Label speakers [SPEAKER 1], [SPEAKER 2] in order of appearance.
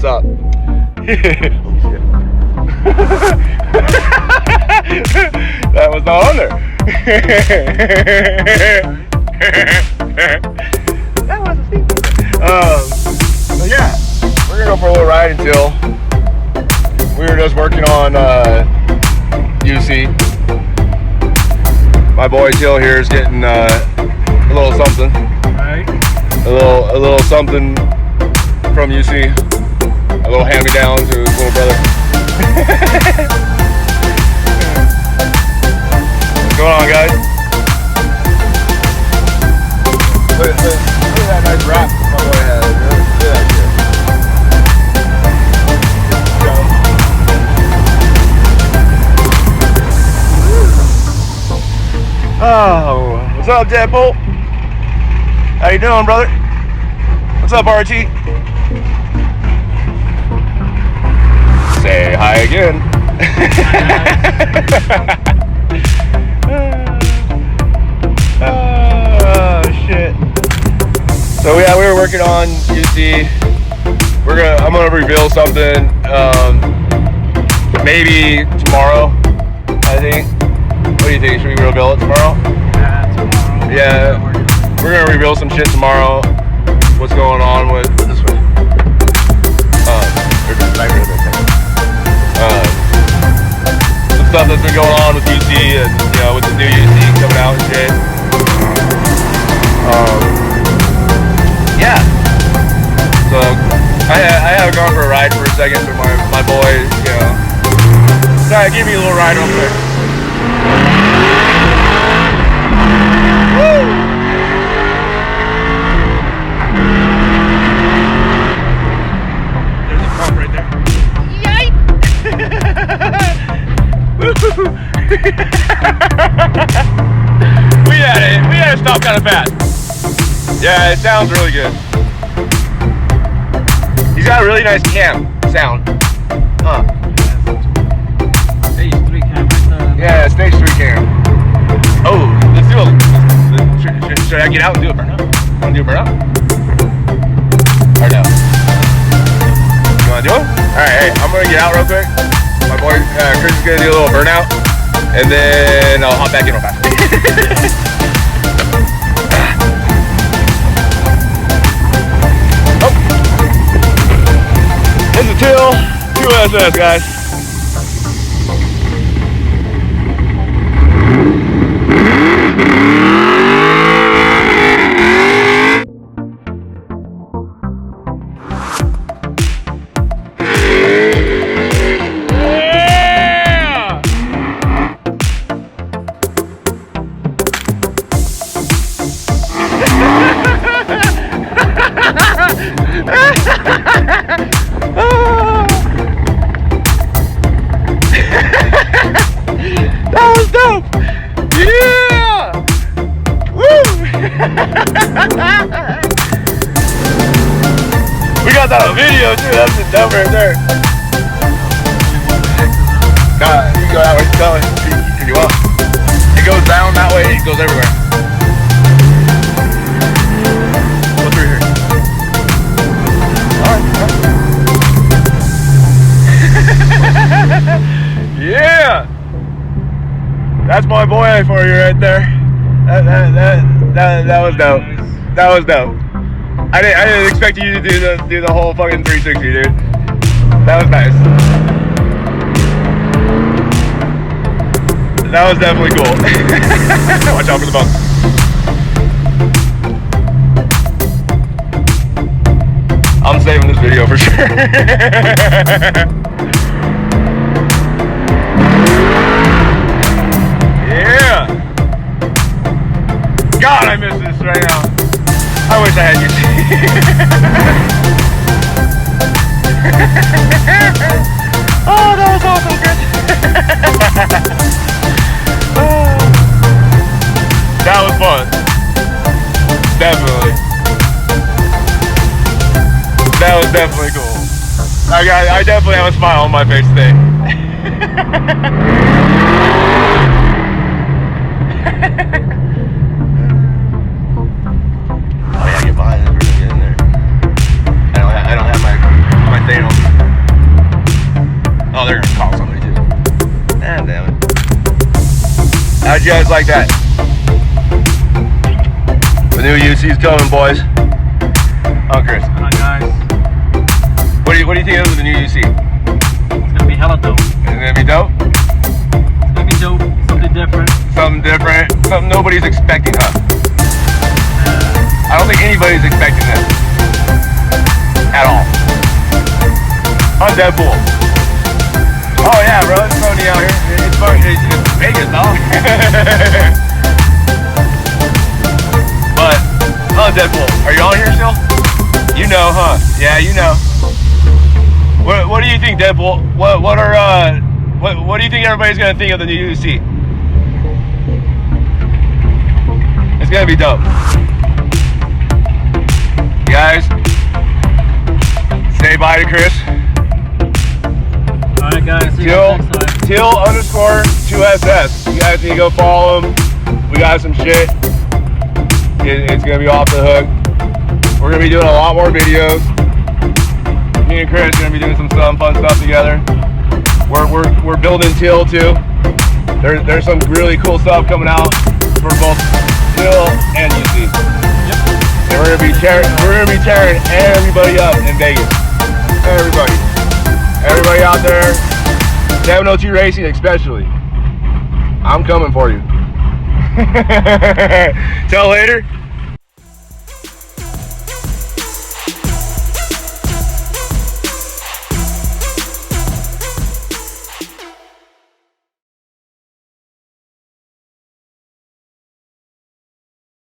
[SPEAKER 1] up? That was not on there. That was a secret. So yeah, we're gonna go for a little ride until we were just working on UC. My boy Teal here is getting a little something.
[SPEAKER 2] Right.
[SPEAKER 1] A little something from UC. A little hand-me-down to his little brother. What's going on, guys? Look at that nice wrap my boy has. Look at that shit. Oh, what's up, Deadpool? How you doing, brother? What's up, RT? Say hi again. Oh shit. So yeah, we were working on UC. I'm gonna reveal something. Maybe tomorrow. I think. What do you think? Should we reveal it tomorrow?
[SPEAKER 2] Tomorrow.
[SPEAKER 1] Yeah. We're gonna reveal some shit tomorrow. What's going on with this way? Some stuff that's been going on with UC and with the new UC coming out and shit. Yeah. So I have gone for a ride for a second with my boy. Sorry, give me a little ride real quick. Woo!
[SPEAKER 2] There's a pump right there.
[SPEAKER 1] Yipe! We had to stop kind of fast. Yeah, it sounds really good. He's got a really nice cam sound. Huh.
[SPEAKER 2] Stage 3 cam right there.
[SPEAKER 1] Yeah, stage 3 cam. Oh, let's do it. Should I get out and do a burnout? Want to do a burnout? Or no? You want to do it? Alright, hey, I'm going to get out real quick. My boy Chris is going to do a little burnout. And then I'll hop back in real fast. Oh. This is Teal, 2SS, guys. That was dope! Yeah! Woo! We got that on video too, that's dope right there. Nah, you can go that way, tell it if you want. It goes down that way, it goes everywhere. Go through here. Alright. Yeah! That's my boy for you right there. That was dope. That was dope. I didn't expect you to do the whole fucking 360, dude. That was nice. That was definitely cool. Watch out for the bump. I'm saving this video for sure. Yeah! God, I miss this right now. I wish I had you. Oh, that was awesome, Chris. That was fun. Definitely. That was definitely cool. I definitely have a smile on my face today. Oh yeah, get behind it for a minute in there. I don't have my thing on. How'd you guys like that? The new UC's coming, boys. Oh, Chris.
[SPEAKER 2] Hi guys.
[SPEAKER 1] What do you think of the new UC?
[SPEAKER 2] It's gonna be hella dope.
[SPEAKER 1] Is it gonna be dope?
[SPEAKER 2] It's gonna be dope. Something different.
[SPEAKER 1] Something different. Something nobody's expecting, huh? I don't think anybody's expecting this. At all. On Deadpool. Oh yeah, bro. It's funny out here. It's fun. It's Vegas, dog. But on Deadpool. Are you on here still? You know, huh? Yeah, you know. What do you think, Deadpool? What do you think everybody's gonna think of the new UC? It's gonna be dope. You guys, say bye to Chris.
[SPEAKER 2] Alright guys, see you guys next time.
[SPEAKER 1] Teal_2SS. You guys need to go follow him. We got some shit. It's gonna be off the hook. We're gonna be doing a lot more videos. Me and Chris are gonna be doing some fun stuff together. We're building Teal too. There's some really cool stuff coming out for both Teal and UC.
[SPEAKER 2] Yep.
[SPEAKER 1] And we're gonna be tearing everybody up in Vegas. Everybody out there. 702 Racing especially. I'm coming for you. Till later.